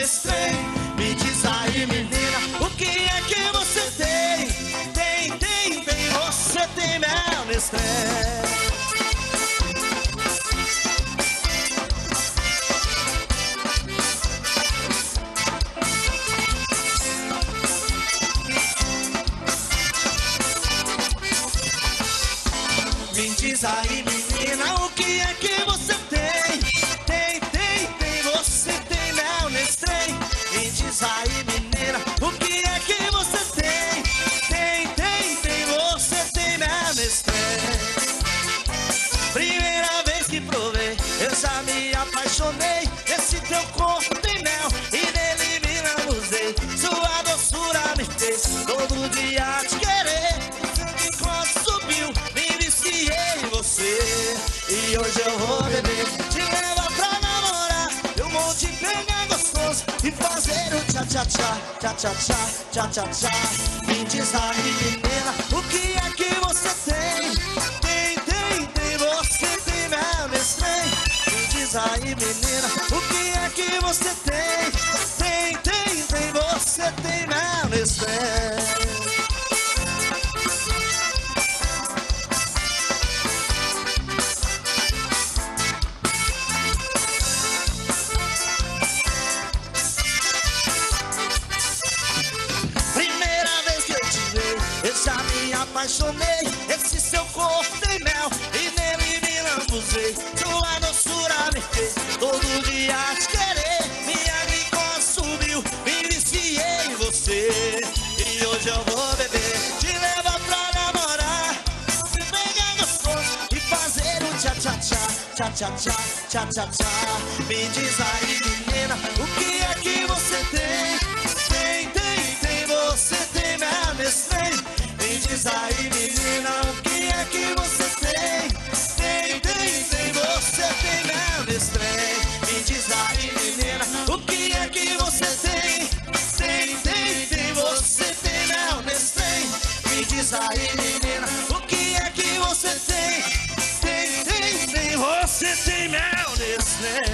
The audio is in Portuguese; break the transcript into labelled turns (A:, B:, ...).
A: nesse trem. Me diz aí, menina, o que é que você tem? Tem, você tem mel nesse trem. Me diz aí, menina, o que é que você tem? Tem, você tem mel nesse trem. Me diz aí, menina, o que é que você tem? Tem, você tem mel nesse trem. Primeira vez que provei, eu já me apaixonei. Esse teu corpo tem mel e nele me lambuzei. Sua doçura me fez todo dia te querer. Enquanto subiu, me viciei em você. E hoje eu vou beber, te levar pra namorar. Eu vou te pegar gostoso e fazer o tchá-tchá-tchá, tchá-tchá-tchá, tchá-tchá-tchá. Me diz aí, menina, o que é que você tem? Tem, você tem mel nesse trem. Me diz aí, menina, o que é que você tem? Tem, você tem mel nesse trem. Já me apaixonei, esse seu corpo tem mel e nele me lambuzei. Sua doçura me fez todo dia te querer. Minha glicose subiu, me viciei em você. E hoje eu vou beber, te levar pra namorar. Se pegar gostoso e fazer o tchá-tchá-tchá, tchá-tchá-tchá, tchá-tchá-tchá. Me diz aí, menina, o que é que você tem? Tem, você tem mel nesse trem. Me diz aí, menina, o que é que você tem? Tem, você tem mel nesse trem. Me diz aí, menina, o que é que você tem? Tem, você tem mel nesse trem. Me diz aí, menina, o que é que você tem? Tem, você tem mel nesse trem.